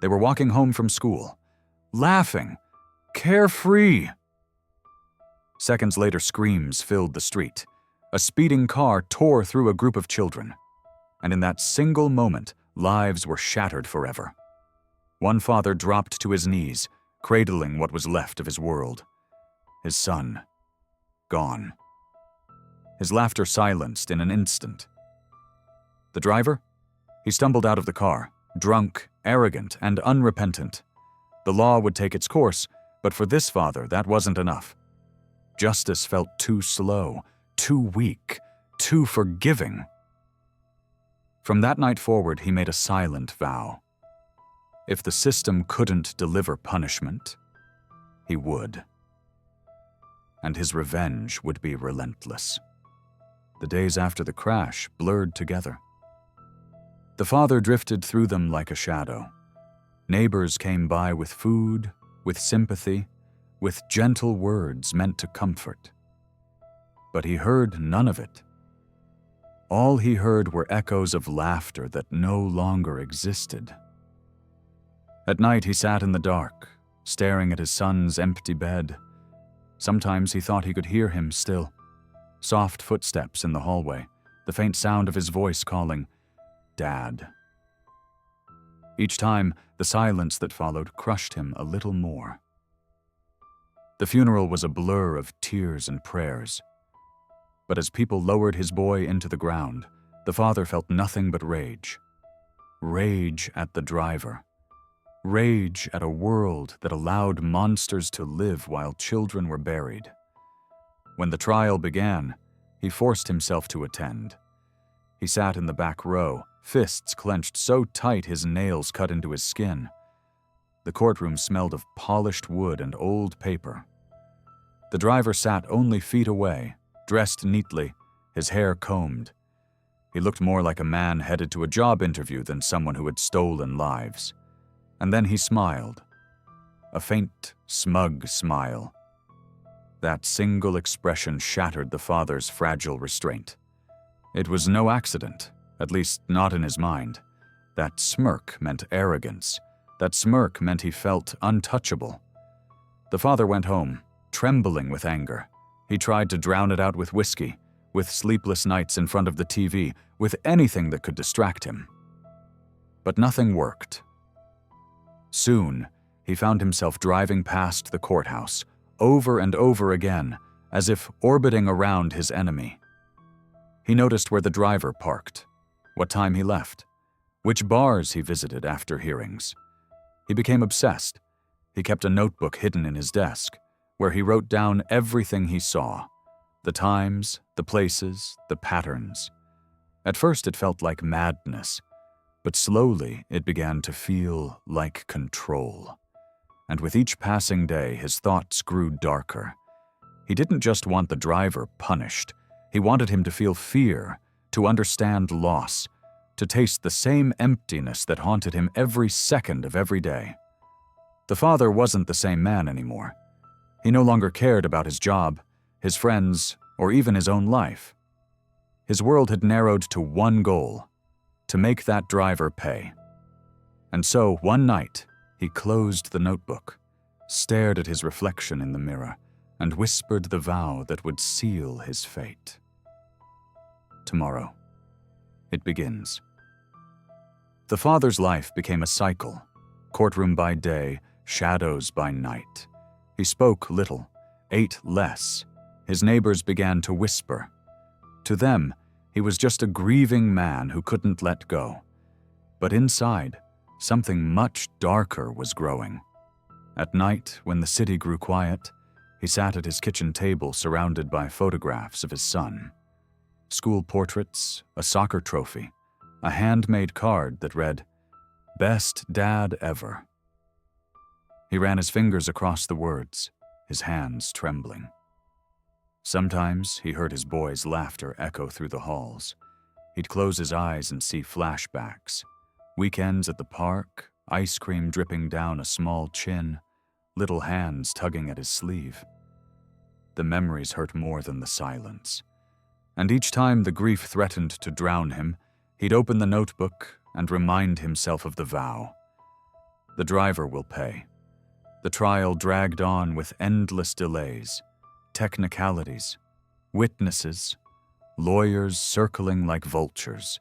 They were walking home from school, laughing, carefree. Seconds later, screams filled the street. A speeding car tore through a group of children. And in that single moment, lives were shattered forever. One father dropped to his knees, cradling what was left of his world. His son, gone. His laughter silenced in an instant. The driver? He stumbled out of the car, drunk, arrogant, and unrepentant. The law would take its course, but for this father, that wasn't enough. Justice felt too slow, too weak, too forgiving. From that night forward, he made a silent vow. If the system couldn't deliver punishment, he would. And his revenge would be relentless. The days after the crash blurred together. The father drifted through them like a shadow. Neighbors came by with food, with sympathy, with gentle words meant to comfort. But he heard none of it. All he heard were echoes of laughter that no longer existed. At night he sat in the dark, staring at his son's empty bed. Sometimes he thought he could hear him still. Soft footsteps in the hallway, the faint sound of his voice calling, "Dad." Each time, the silence that followed crushed him a little more. The funeral was a blur of tears and prayers. But as people lowered his boy into the ground, the father felt nothing but rage. Rage at the driver. Rage at a world that allowed monsters to live while children were buried. When the trial began, he forced himself to attend. He sat in the back row, fists clenched so tight his nails cut into his skin. The courtroom smelled of polished wood and old paper. The driver sat only feet away, dressed neatly, his hair combed. He looked more like a man headed to a job interview than someone who had stolen lives. And then he smiled. A faint, smug smile. That single expression shattered the father's fragile restraint. It was no accident, at least not in his mind. That smirk meant arrogance. That smirk meant he felt untouchable. The father went home, trembling with anger. He tried to drown it out with whiskey, with sleepless nights in front of the TV, with anything that could distract him. But nothing worked. Soon, he found himself driving past the courthouse, over and over again, as if orbiting around his enemy. He noticed where the driver parked, what time he left, which bars he visited after hearings. He became obsessed. He kept a notebook hidden in his desk, where he wrote down everything he saw, the times, the places, the patterns. At first it felt like madness, but slowly it began to feel like control. And with each passing day, his thoughts grew darker. He didn't just want the driver punished. He wanted him to feel fear, to understand loss, to taste the same emptiness that haunted him every second of every day. The father wasn't the same man anymore. He no longer cared about his job, his friends, or even his own life. His world had narrowed to one goal: to make that driver pay. And so, one night, he closed the notebook, stared at his reflection in the mirror, and whispered the vow that would seal his fate. Tomorrow. It begins. The father's life became a cycle, courtroom by day, shadows by night. He spoke little, ate less. His neighbors began to whisper. To them, he was just a grieving man who couldn't let go. But inside, something much darker was growing. At night, when the city grew quiet, he sat at his kitchen table surrounded by photographs of his son. School portraits, a soccer trophy, a handmade card that read, "Best Dad Ever." He ran his fingers across the words, his hands trembling. Sometimes he heard his boy's laughter echo through the halls. He'd close his eyes and see flashbacks. Weekends at the park, ice cream dripping down a small chin, little hands tugging at his sleeve. The memories hurt more than the silence. And each time the grief threatened to drown him, he'd open the notebook and remind himself of the vow. The driver will pay. The trial dragged on with endless delays, technicalities, witnesses, lawyers circling like vultures.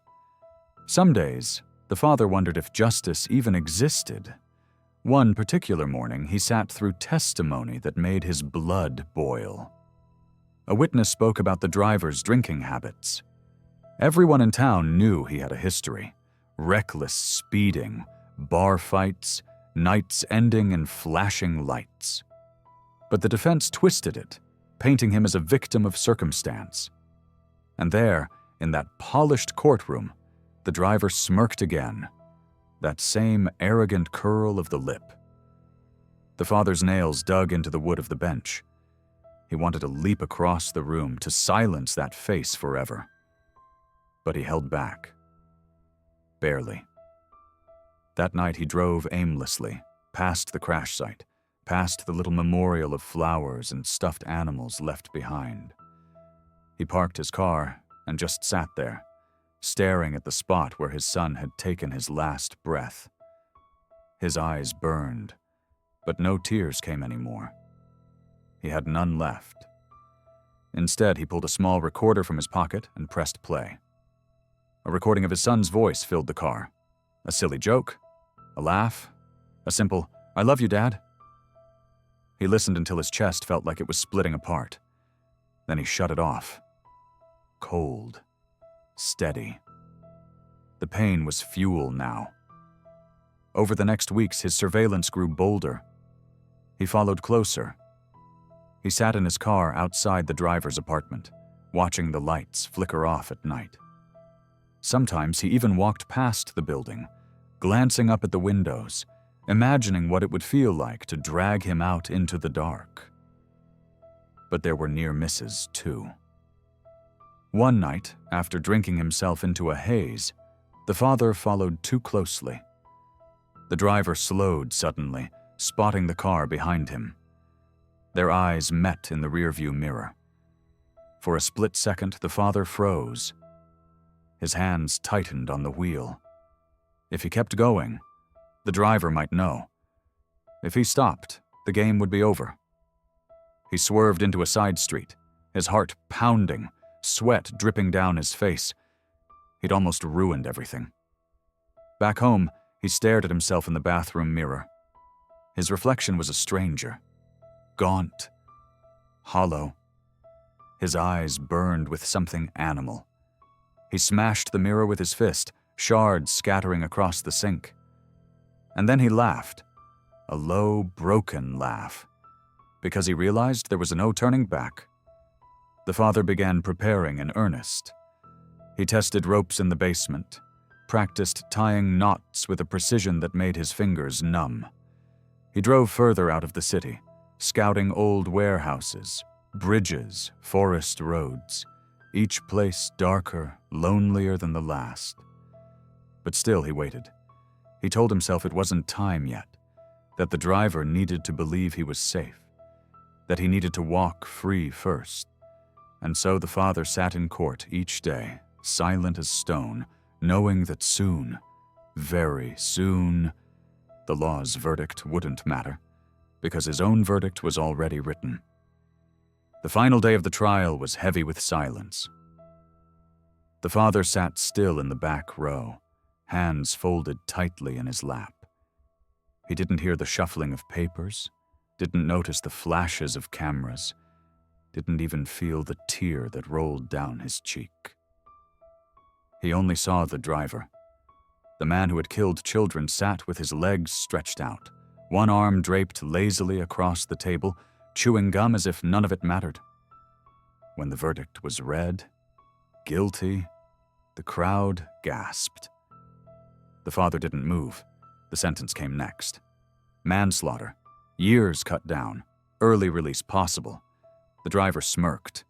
Some days, the father wondered if justice even existed. One particular morning, he sat through testimony that made his blood boil. A witness spoke about the driver's drinking habits. Everyone in town knew he had a history: reckless speeding, bar fights, nights ending in flashing lights. But the defense twisted it, painting him as a victim of circumstance. And there, in that polished courtroom, the driver smirked again, that same arrogant curl of the lip. The father's nails dug into the wood of the bench. He wanted to leap across the room to silence that face forever. But he held back. Barely. That night he drove aimlessly, past the crash site, past the little memorial of flowers and stuffed animals left behind. He parked his car and just sat there, staring at the spot where his son had taken his last breath. His eyes burned, but no tears came anymore. He had none left. Instead, he pulled a small recorder from his pocket and pressed play. A recording of his son's voice filled the car. A silly joke, a laugh, a simple, "I love you, Dad." He listened until his chest felt like it was splitting apart. Then he shut it off. Cold. Steady. The pain was fuel now. Over the next weeks, his surveillance grew bolder. He followed closer. He sat in his car outside the driver's apartment, watching the lights flicker off at night. Sometimes he even walked past the building, glancing up at the windows, imagining what it would feel like to drag him out into the dark. But there were near misses, too. One night, after drinking himself into a haze, the father followed too closely. The driver slowed suddenly, spotting the car behind him. Their eyes met in the rearview mirror. For a split second, the father froze. His hands tightened on the wheel. If he kept going, the driver might know. If he stopped, the game would be over. He swerved into a side street, his heart pounding, sweat dripping down his face. He'd almost ruined everything. Back home, he stared at himself in the bathroom mirror. His reflection was a stranger. Gaunt. Hollow. His eyes burned with something animal. He smashed the mirror with his fist, shards scattering across the sink. And then he laughed. A low, broken laugh. Because he realized there was no turning back. The father began preparing in earnest. He tested ropes in the basement, practiced tying knots with a precision that made his fingers numb. He drove further out of the city, scouting old warehouses, bridges, forest roads, each place darker, lonelier than the last. But still he waited. He told himself it wasn't time yet, that the driver needed to believe he was safe, that he needed to walk free first. And so the father sat in court each day, silent as stone, knowing that soon, very soon, the law's verdict wouldn't matter, because his own verdict was already written. The final day of the trial was heavy with silence. The father sat still in the back row, hands folded tightly in his lap. He didn't hear the shuffling of papers, didn't notice the flashes of cameras, didn't even feel the tear that rolled down his cheek. He only saw the driver. The man who had killed children sat with his legs stretched out, one arm draped lazily across the table, chewing gum as if none of it mattered. When the verdict was read, guilty, the crowd gasped. The father didn't move. The sentence came next. Manslaughter, years cut down, early release possible. The driver smirked,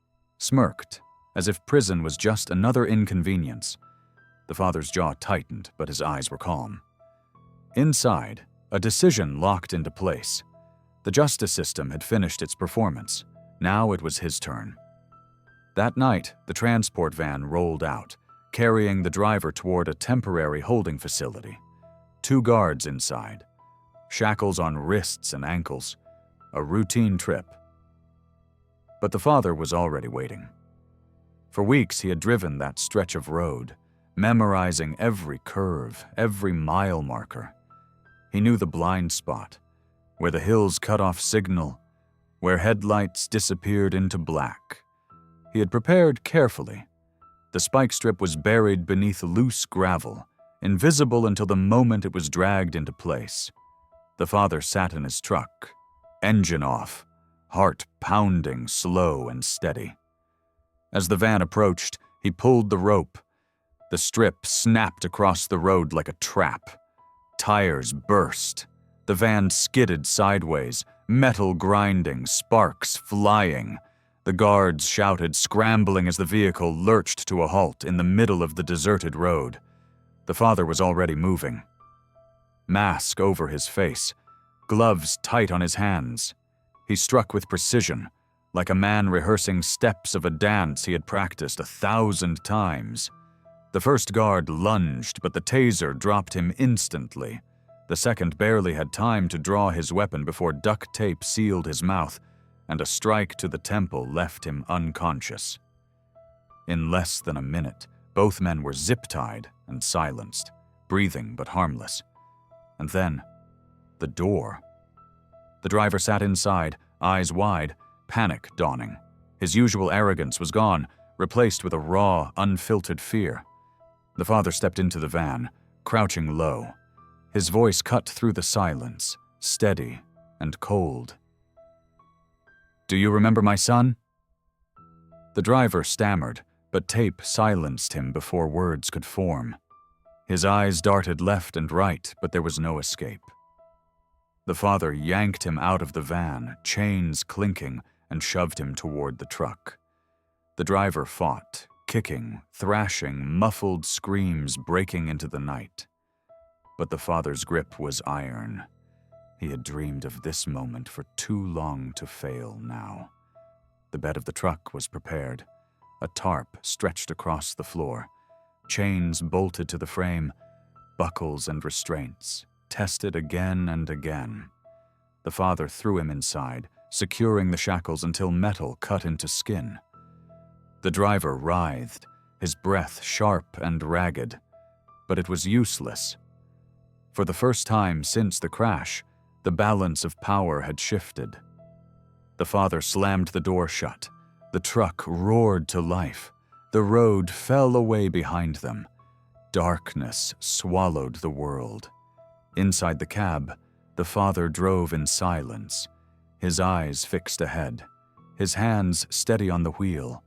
as if prison was just another inconvenience. The father's jaw tightened, but his eyes were calm. Inside, a decision locked into place. The justice system had finished its performance. Now it was his turn. That night, the transport van rolled out, carrying the driver toward a temporary holding facility. 2 guards inside. shackles on wrists and ankles, a routine trip. But the father was already waiting. For weeks he had driven that stretch of road, memorizing every curve, every mile marker. He knew the blind spot, where the hills cut off signal, where headlights disappeared into black. He had prepared carefully. The spike strip was buried beneath loose gravel, invisible until the moment it was dragged into place. The father sat in his truck, engine off, heart pounding slow and steady. As the van approached, he pulled the rope. The strip snapped across the road like a trap. Tires burst. The van skidded sideways, metal grinding, sparks flying. The guards shouted, scrambling as the vehicle lurched to a halt in the middle of the deserted road. The father was already moving. Mask over his face, gloves tight on his hands. He struck with precision, like a man rehearsing steps of a dance he had practiced 1,000 times. The first guard lunged, but the taser dropped him instantly. The second barely had time to draw his weapon before duct tape sealed his mouth, and a strike to the temple left him unconscious. In less than a minute, both men were zip-tied and silenced, breathing but harmless. And then, the door. The driver sat inside, eyes wide, panic dawning. His usual arrogance was gone, replaced with a raw, unfiltered fear. The father stepped into the van, crouching low. His voice cut through the silence, steady and cold. "Do you remember my son?" The driver stammered, but tape silenced him before words could form. His eyes darted left and right, but there was no escape. The father yanked him out of the van, chains clinking, and shoved him toward the truck. The driver fought, kicking, thrashing, muffled screams breaking into the night. But the father's grip was iron. He had dreamed of this moment for too long to fail now. The bed of the truck was prepared. A tarp stretched across the floor. Chains bolted to the frame. Buckles and restraints, tested again and again. The father threw him inside, securing the shackles until metal cut into skin. The driver writhed, his breath sharp and ragged. But it was useless. For the first time since the crash, the balance of power had shifted. The father slammed the door shut. The truck roared to life. The road fell away behind them. Darkness swallowed the world. Inside the cab, the father drove in silence, his eyes fixed ahead, his hands steady on the wheel.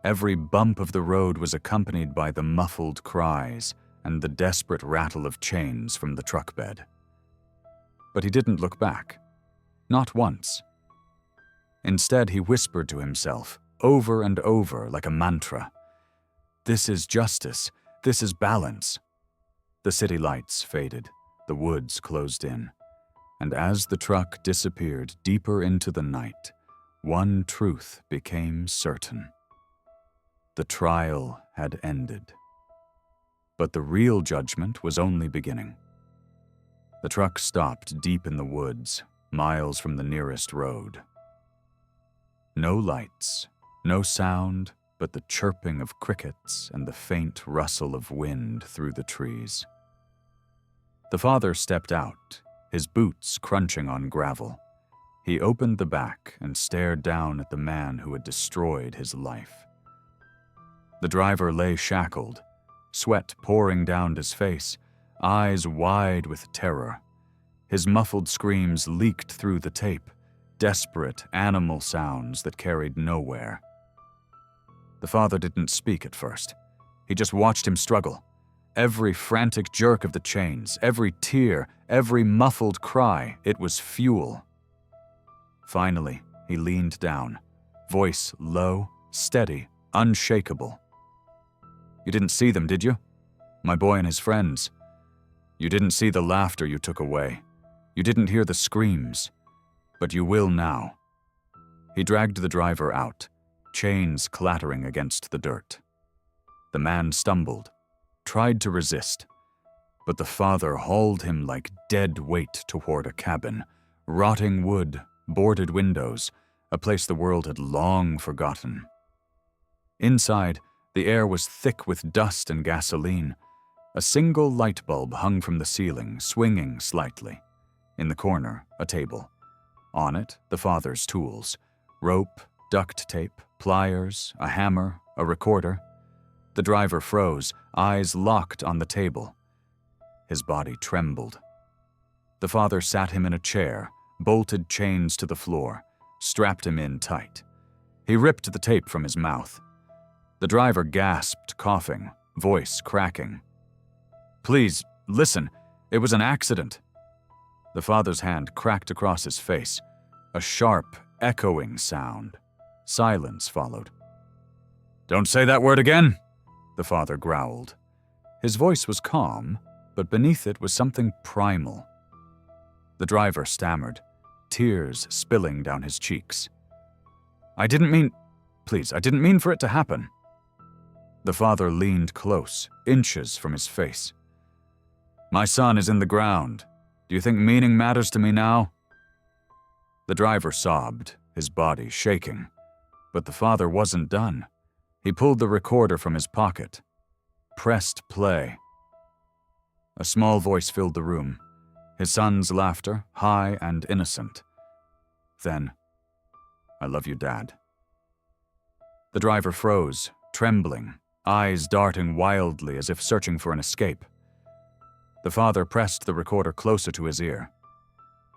Every bump of the road was accompanied by the muffled cries and the desperate rattle of chains from the truck bed. But he didn't look back. Not once. Instead, he whispered to himself, over and over like a mantra. This is justice. This is balance. The city lights faded. The woods closed in. And as the truck disappeared deeper into the night, one truth became certain. The trial had ended. But the real judgment was only beginning. The truck stopped deep in the woods, miles from the nearest road. No lights, no sound, but the chirping of crickets and the faint rustle of wind through the trees. The father stepped out, his boots crunching on gravel. He opened the back and stared down at the man who had destroyed his life. The driver lay shackled, sweat pouring down his face, eyes wide with terror. His muffled screams leaked through the tape, desperate animal sounds that carried nowhere. The father didn't speak at first. He just watched him struggle. Every frantic jerk of the chains, every tear, every muffled cry, it was fuel. Finally, he leaned down, voice low, steady, unshakable. You didn't see them, did you? My boy and his friends. You didn't see the laughter you took away. You didn't hear the screams. But you will now. He dragged the driver out, chains clattering against the dirt. The man stumbled, tried to resist, but the father hauled him like dead weight toward a cabin, rotting wood, boarded windows, a place the world had long forgotten. Inside, the air was thick with dust and gasoline. A single light bulb hung from the ceiling, swinging slightly. In the corner, a table. On it, the father's tools: rope, duct tape, pliers, a hammer, a recorder. The driver froze, eyes locked on the table. His body trembled. The father sat him in a chair, bolted chains to the floor, strapped him in tight. He ripped the tape from his mouth. The driver gasped, coughing, voice cracking. "Please, listen, it was an accident." The father's hand cracked across his face. A sharp, echoing sound. Silence followed. "Don't say that word again," the father growled. His voice was calm, but beneath it was something primal. The driver stammered, tears spilling down his cheeks. I didn't mean for it to happen." The father leaned close, inches from his face. "My son is in the ground. Do you think meaning matters to me now?" The driver sobbed, his body shaking. But the father wasn't done. He pulled the recorder from his pocket. Pressed play. A small voice filled the room, his son's laughter, high and innocent. Then, "I love you, Dad." The driver froze, trembling, eyes darting wildly as if searching for an escape. The father pressed the recorder closer to his ear.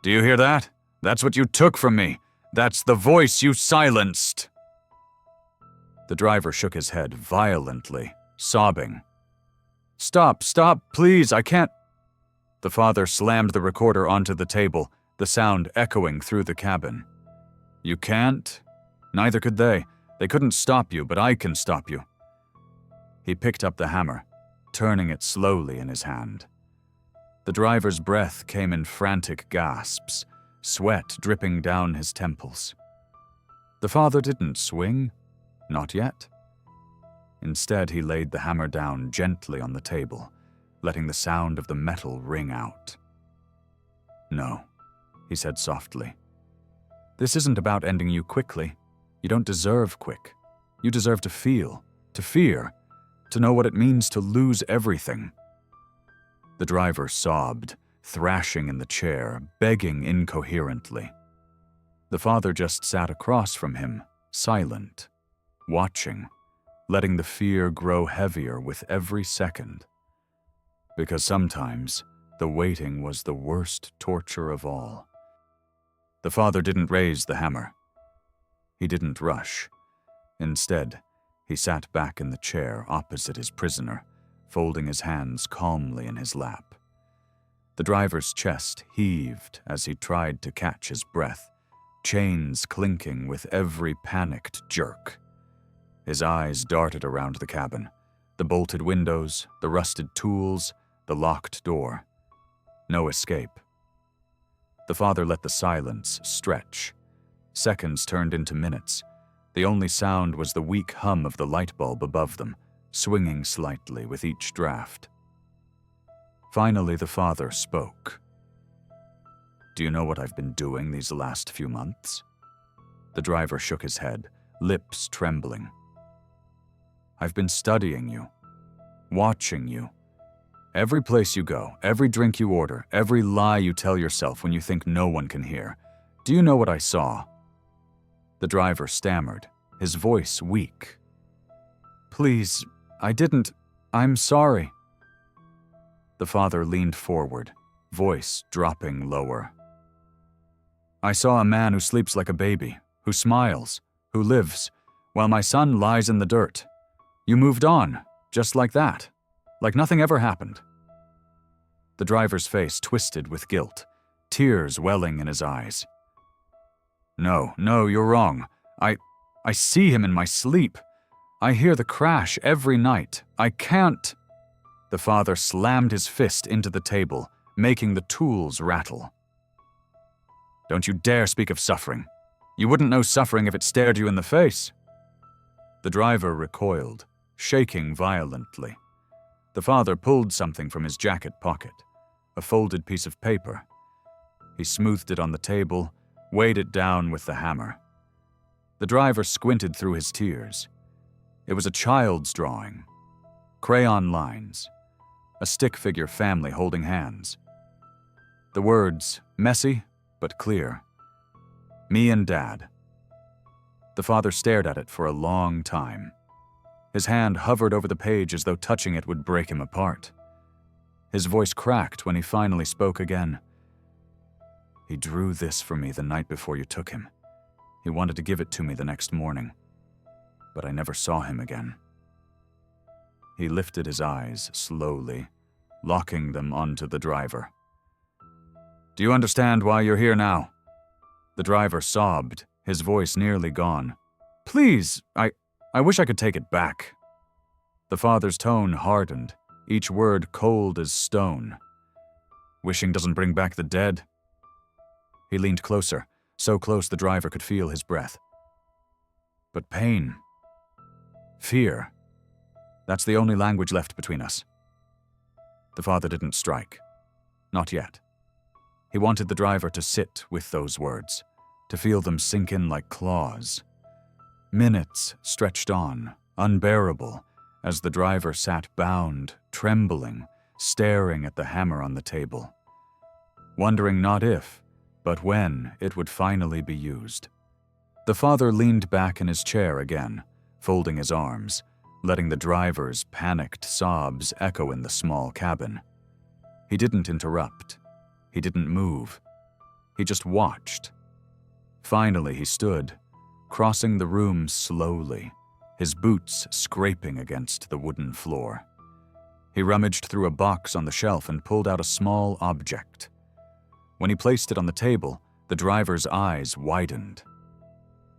"Do you hear that? That's what you took from me. That's the voice you silenced." The driver shook his head violently, sobbing. Stop, please, I can't." The father slammed the recorder onto the table, the sound echoing through the cabin. "You can't? Neither could they. They couldn't stop you, but I can stop you." He picked up the hammer, turning it slowly in his hand. The driver's breath came in frantic gasps, sweat dripping down his temples. The father didn't swing, not yet. Instead, he laid the hammer down gently on the table, letting the sound of the metal ring out. "No," he said softly. "This isn't about ending you quickly. You don't deserve quick. You deserve to feel, to fear, to know what it means to lose everything." The driver sobbed, thrashing in the chair, begging incoherently. The father just sat across from him, silent, watching, letting the fear grow heavier with every second. Because sometimes, the waiting was the worst torture of all. The father didn't raise the hammer. He didn't rush. Instead, he sat back in the chair opposite his prisoner, folding his hands calmly in his lap. The driver's chest heaved as he tried to catch his breath, chains clinking with every panicked jerk. His eyes darted around the cabin, the bolted windows, the rusted tools, the locked door. No escape. The father let the silence stretch. Seconds turned into minutes. The only sound was the weak hum of the light bulb above them, swinging slightly with each draft. Finally, the father spoke. "Do you know what I've been doing these last few months?" The driver shook his head, lips trembling. "I've been studying you, watching you. Every place you go, every drink you order, every lie you tell yourself when you think no one can hear. Do you know what I saw?" The driver stammered, his voice weak. "Please, I didn't. I'm sorry." The father leaned forward, voice dropping lower. "I saw a man who sleeps like a baby, who smiles, who lives, while my son lies in the dirt. You moved on, just like that, like nothing ever happened." The driver's face twisted with guilt, tears welling in his eyes. No, you're wrong. I see him in my sleep. I hear the crash every night. I can't." The father slammed his fist into the table, making the tools rattle. "Don't you dare speak of suffering. You wouldn't know suffering if it stared you in the face." The driver recoiled, shaking violently. The father pulled something from his jacket pocket, a folded piece of paper. He smoothed it on the table, weighed it down with the hammer. The driver squinted through his tears. It was a child's drawing. Crayon lines. A stick figure family holding hands. The words, messy but clear. Me and Dad. The father stared at it for a long time. His hand hovered over the page as though touching it would break him apart. His voice cracked when he finally spoke again. He drew this for me the night before you took him. He wanted to give it to me the next morning, but I never saw him again. He lifted his eyes slowly, locking them onto the driver. Do you understand why you're here now? The driver sobbed, his voice nearly gone. Please, I wish I could take it back. The father's tone hardened, each word cold as stone. Wishing doesn't bring back the dead. He leaned closer, so close the driver could feel his breath. But pain, fear, that's the only language left between us. The father didn't strike. Not yet. He wanted the driver to sit with those words, to feel them sink in like claws. Minutes stretched on, unbearable, as the driver sat bound, trembling, staring at the hammer on the table, wondering not if, but when it would finally be used. The father leaned back in his chair again, folding his arms, letting the driver's panicked sobs echo in the small cabin. He didn't interrupt. He didn't move. He just watched. Finally, he stood, crossing the room slowly, his boots scraping against the wooden floor. He rummaged through a box on the shelf and pulled out a small object. When he placed it on the table, the driver's eyes widened.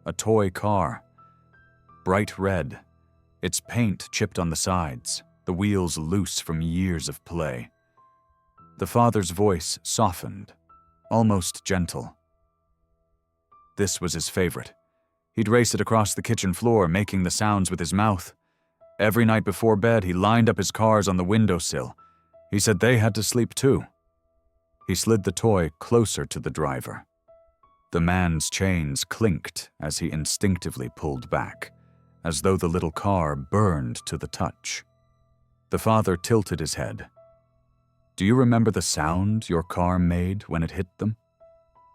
A toy car. Bright red, its paint chipped on the sides, the wheels loose from years of play. The father's voice softened, almost gentle. This was his favorite. He'd race it across the kitchen floor, making the sounds with his mouth. Every night before bed, he lined up his cars on the windowsill. He said they had to sleep too. He slid the toy closer to the driver. The man's chains clinked as he instinctively pulled back, as though the little car burned to the touch. The father tilted his head. Do you remember the sound your car made when it hit them?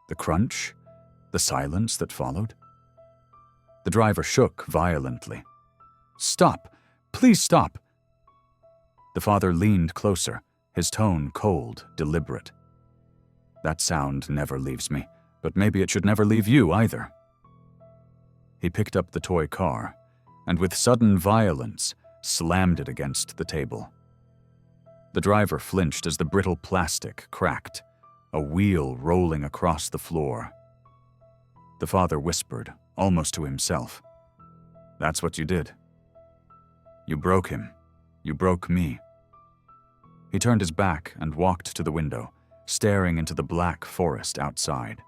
The crunch? The silence that followed? The driver shook violently. Stop! Please stop! The father leaned closer, his tone cold, deliberate. That sound never leaves me, but maybe it should never leave you either. He picked up the toy car, and with sudden violence, slammed it against the table. The driver flinched as the brittle plastic cracked, a wheel rolling across the floor. The father whispered, almost to himself. That's what you did. You broke him. You broke me. He turned his back and walked to the window, staring into the black forest outside.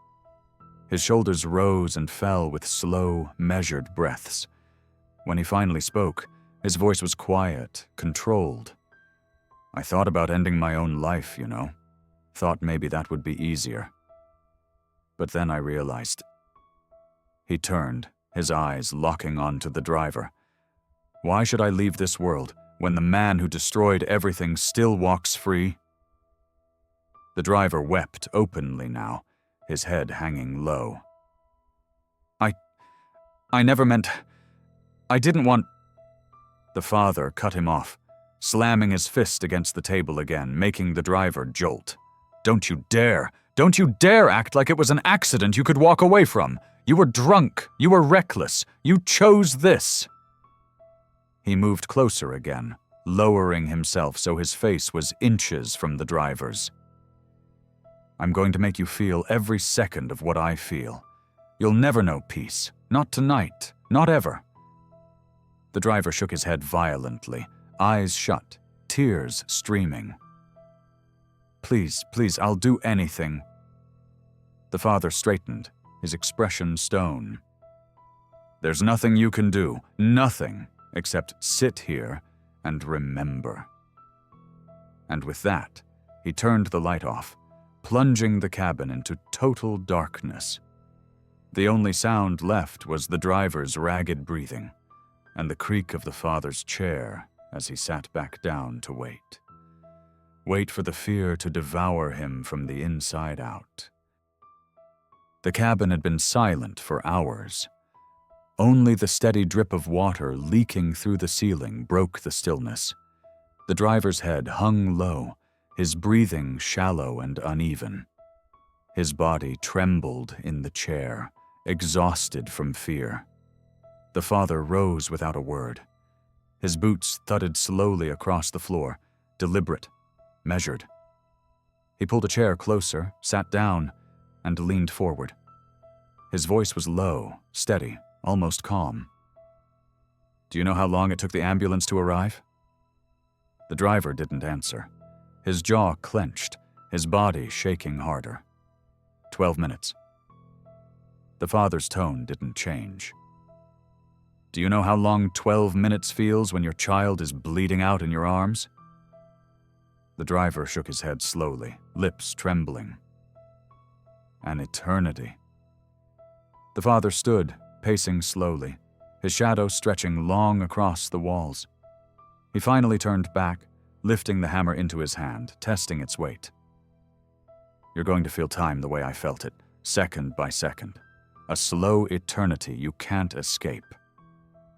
His shoulders rose and fell with slow, measured breaths. When he finally spoke, his voice was quiet, controlled. I thought about ending my own life, you know. Thought maybe that would be easier. But then I realized. He turned, his eyes locking onto the driver. Why should I leave this world when the man who destroyed everything still walks free? The driver wept openly now, his head hanging low. I never meant. I didn't want. The father cut him off, slamming his fist against the table again, making the driver jolt. Don't you dare! Don't you dare act like it was an accident you could walk away from! You were drunk! You were reckless! You chose this! He moved closer again, lowering himself so his face was inches from the driver's. I'm going to make you feel every second of what I feel. You'll never know peace. Not tonight. Not ever. The driver shook his head violently, eyes shut, tears streaming. Please, please, I'll do anything. The father straightened, his expression stone. There's nothing you can do, nothing, except sit here and remember. and with that, he turned the light off, plunging the cabin into total darkness. The only sound left was the driver's ragged breathing and the creak of the father's chair as he sat back down to wait. Wait for the fear to devour him from the inside out. The cabin had been silent for hours. Only the steady drip of water leaking through the ceiling broke the stillness. The driver's head hung low, his breathing shallow and uneven. His body trembled in the chair, exhausted from fear. The father rose without a word. His boots thudded slowly across the floor, deliberate, measured. He pulled a chair closer, sat down, and leaned forward. His voice was low, steady, almost calm. "Do you know how long it took the ambulance to arrive?" The driver didn't answer. His jaw clenched, his body shaking harder. 12 minutes. The father's tone didn't change. "Do you know how long 12 minutes feels when your child is bleeding out in your arms?" The driver shook his head slowly, lips trembling. "An eternity." The father stood, pacing slowly, his shadow stretching long across the walls. He finally turned back, lifting the hammer into his hand, testing its weight. "You're going to feel time the way I felt it, second by second. A slow eternity you can't escape."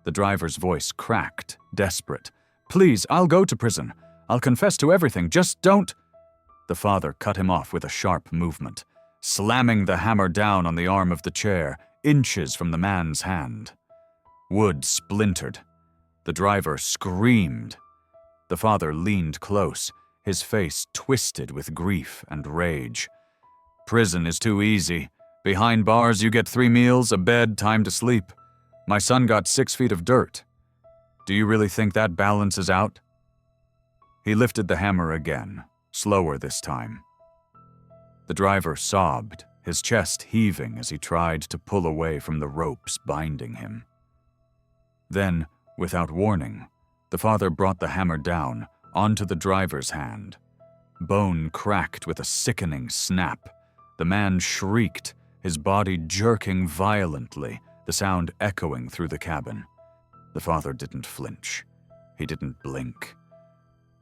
The driver's voice cracked, desperate. "Please, I'll go to prison. I'll confess to everything. Just don't—" The father cut him off with a sharp movement, slamming the hammer down on the arm of the chair, inches from the man's hand. Wood splintered. The driver screamed. The father leaned close, his face twisted with grief and rage. "Prison is too easy. Behind bars you get 3 meals, a bed, time to sleep. My son got 6 feet of dirt. Do you really think that balances out?" He lifted the hammer again, slower this time. The driver sobbed, his chest heaving as he tried to pull away from the ropes binding him. Then, without warning, the father brought the hammer down onto the driver's hand. Bone cracked with a sickening snap. The man shrieked, his body jerking violently, the sound echoing through the cabin. The father didn't flinch. He didn't blink.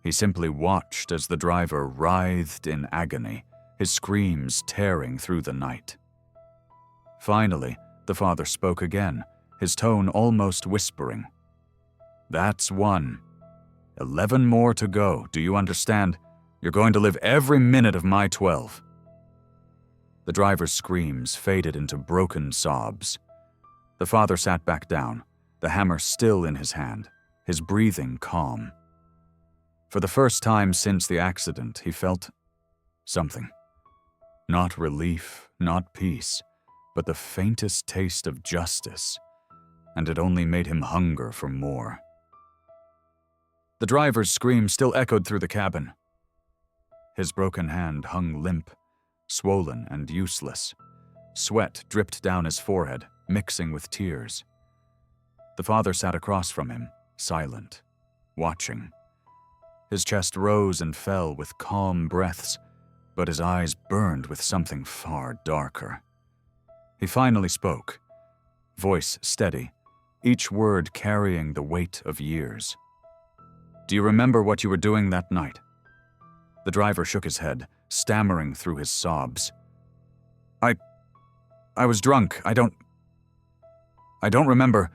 He simply watched as the driver writhed in agony, his screams tearing through the night. Finally, the father spoke again, his tone almost whispering. "That's 1. 11 more to go, do you understand? You're going to live every minute of my 12. The driver's screams faded into broken sobs. The father sat back down, the hammer still in his hand, his breathing calm. For the first time since the accident, he felt something. Not relief, not peace, but the faintest taste of justice, and it only made him hunger for more. The driver's scream still echoed through the cabin. His broken hand hung limp, swollen and useless. Sweat dripped down his forehead, mixing with tears. The father sat across from him, silent, watching. His chest rose and fell with calm breaths, but his eyes burned with something far darker. He finally spoke, voice steady, each word carrying the weight of years. "Do you remember what you were doing that night?" The driver shook his head, stammering through his sobs. I was drunk. I don't remember."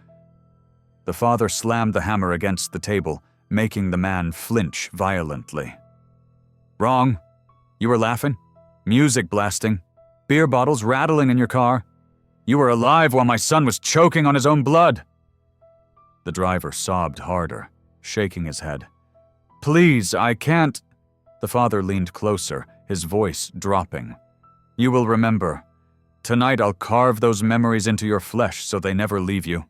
The father slammed the hammer against the table, making the man flinch violently. "Wrong. You were laughing, music blasting, beer bottles rattling in your car. You were alive while my son was choking on his own blood." The driver sobbed harder, shaking his head. "Please, I can't." The father leaned closer, his voice dropping. "You will remember. Tonight I'll carve those memories into your flesh so they never leave you."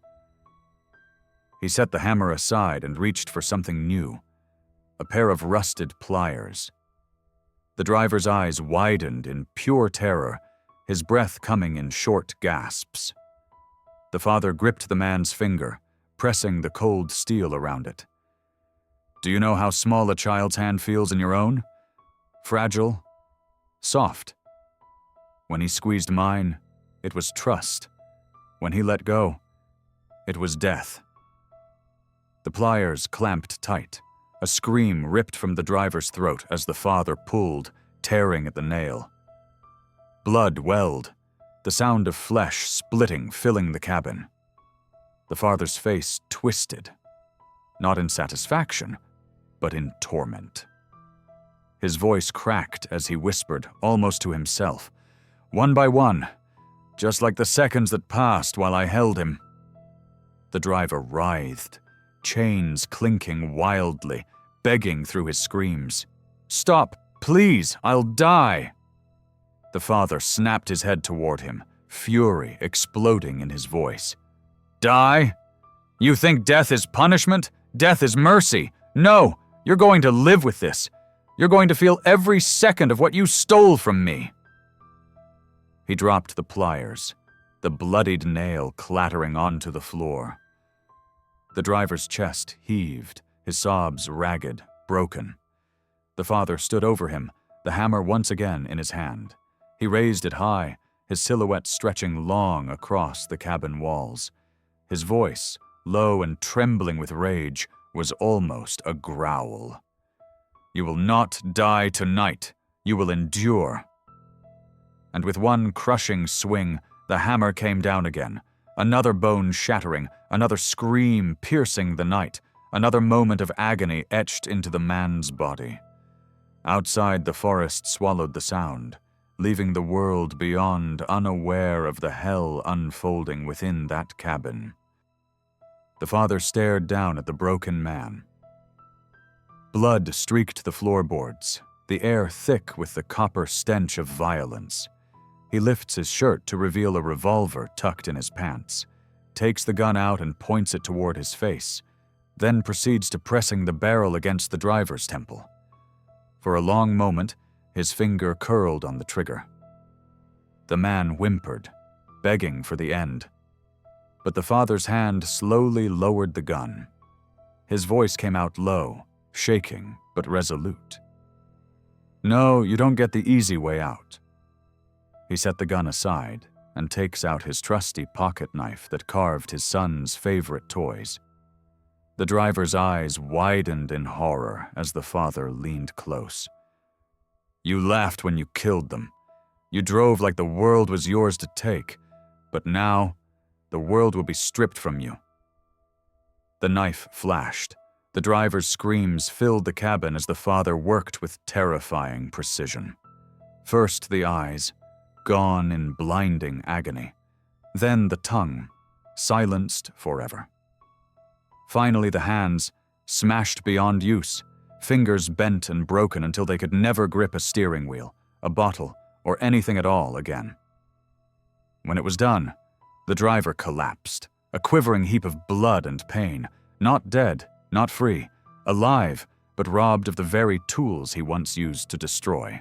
He set the hammer aside and reached for something new, a pair of rusted pliers. The driver's eyes widened in pure terror, his breath coming in short gasps. The father gripped the man's finger, pressing the cold steel around it. Do you know how small a child's hand feels in your own? Fragile, soft. When he squeezed mine, it was trust. When he let go, it was death. The pliers clamped tight. A scream ripped from the driver's throat as the father pulled, tearing at the nail. Blood welled, the sound of flesh splitting filling the cabin. The father's face twisted, not in satisfaction, but in torment. His voice cracked as he whispered, almost to himself, one by one, just like the seconds that passed while I held him. The driver writhed, chains clinking wildly, begging through his screams. Stop, please, I'll die. The father snapped his head toward him, fury exploding in his voice. Die? You think death is punishment? Death is mercy. No, you're going to live with this. You're going to feel every second of what you stole from me. He dropped the pliers, the bloodied nail clattering onto the floor. The driver's chest heaved, his sobs ragged, broken. The father stood over him, the hammer once again in his hand. He raised it high, his silhouette stretching long across the cabin walls. His voice, low and trembling with rage, was almost a growl. You will not die tonight. You will endure. And with one crushing swing, the hammer came down again. Another bone shattering, another scream piercing the night, another moment of agony etched into the man's body. Outside, the forest swallowed the sound, leaving the world beyond unaware of the hell unfolding within that cabin. The father stared down at the broken man. Blood streaked the floorboards, the air thick with the copper stench of violence. He lifts his shirt to reveal a revolver tucked in his pants, takes the gun out and points it toward his face, then proceeds to pressing the barrel against the driver's temple. For a long moment, his finger curled on the trigger. The man whimpered, begging for the end. But the father's hand slowly lowered the gun. His voice came out low, shaking but resolute. No, you don't get the easy way out. He set the gun aside and takes out his trusty pocket knife that carved his son's favorite toys. The driver's eyes widened in horror as the father leaned close. You laughed when you killed them. You drove like the world was yours to take, but now the world will be stripped from you. The knife flashed. The driver's screams filled the cabin as the father worked with terrifying precision. First the eyes, gone in blinding agony. Then the tongue, silenced forever. Finally the hands, smashed beyond use, fingers bent and broken until they could never grip a steering wheel, a bottle, or anything at all again. When it was done, the driver collapsed, a quivering heap of blood and pain, not dead, not free, alive, but robbed of the very tools he once used to destroy.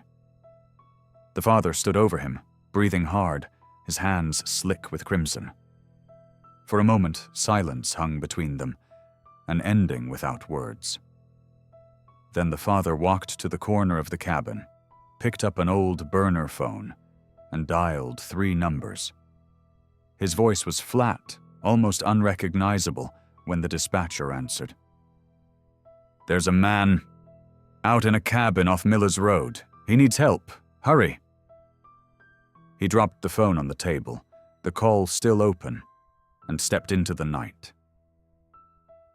The father stood over him, breathing hard, his hands slick with crimson. For a moment, silence hung between them, an ending without words. Then the father walked to the corner of the cabin, picked up an old burner phone, and dialed 3 numbers. His voice was flat, almost unrecognizable, when the dispatcher answered. There's a man out in a cabin off Miller's Road. He needs help. Hurry. He dropped the phone on the table, the call still open, and stepped into the night.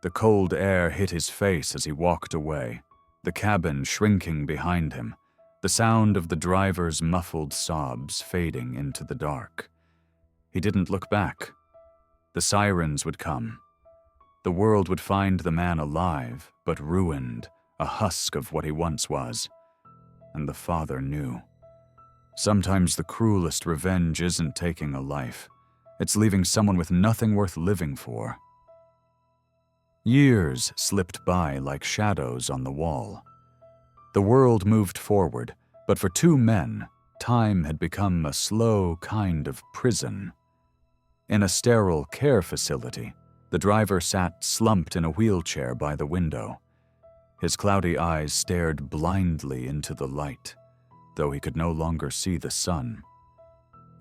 The cold air hit his face as he walked away, the cabin shrinking behind him, the sound of the driver's muffled sobs fading into the dark. He didn't look back. The sirens would come. The world would find the man alive, but ruined, a husk of what he once was. And the father knew. Sometimes the cruelest revenge isn't taking a life. It's leaving someone with nothing worth living for. Years slipped by like shadows on the wall. The world moved forward, but for 2 men, time had become a slow kind of prison. In a sterile care facility, the driver sat slumped in a wheelchair by the window. His cloudy eyes stared blindly into the light, though he could no longer see the sun.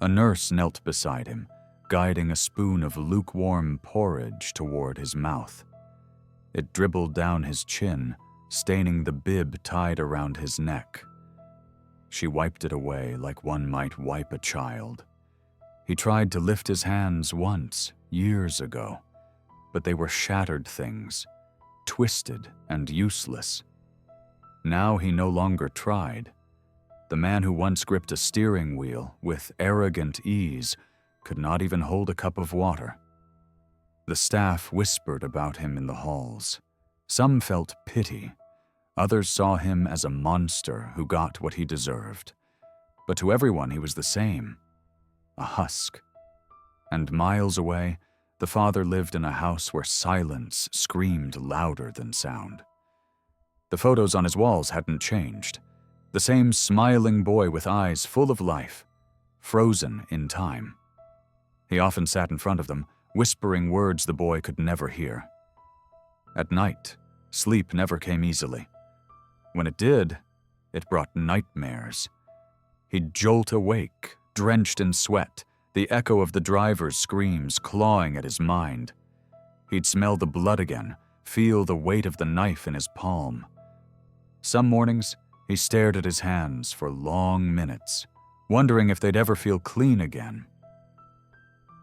A nurse knelt beside him, guiding a spoon of lukewarm porridge toward his mouth. It dribbled down his chin, staining the bib tied around his neck. She wiped it away like one might wipe a child. He tried to lift his hands once, years ago, but they were shattered things, twisted and useless. Now he no longer tried. The man who once gripped a steering wheel with arrogant ease could not even hold a cup of water. The staff whispered about him in the halls. Some felt pity. Others saw him as a monster who got what he deserved. But to everyone he was the same, a husk. And miles away, the father lived in a house where silence screamed louder than sound. The photos on his walls hadn't changed. The same smiling boy with eyes full of life, frozen in time. He often sat in front of them, whispering words the boy could never hear. At night, sleep never came easily. When it did, it brought nightmares. He'd jolt awake, drenched in sweat, the echo of the driver's screams clawing at his mind. He'd smell the blood again, feel the weight of the knife in his palm. Some mornings, he stared at his hands for long minutes, wondering if they'd ever feel clean again.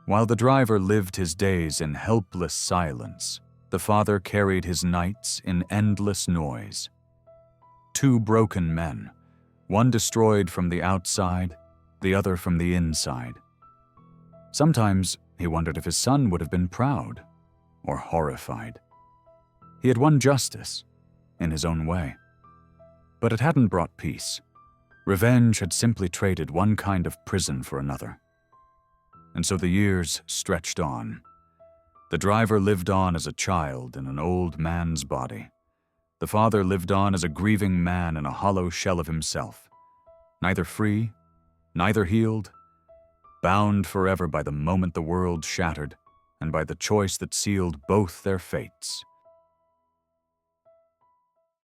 While the driver lived his days in helpless silence, the father carried his nights in endless noise. Two broken men, one destroyed from the outside, the other from the inside. Sometimes he wondered if his son would have been proud or horrified. He had won justice, in his own way. But it hadn't brought peace. Revenge had simply traded one kind of prison for another. And so the years stretched on. The driver lived on as a child in an old man's body. The father lived on as a grieving man in a hollow shell of himself, neither free, neither healed, bound forever by the moment the world shattered and by the choice that sealed both their fates.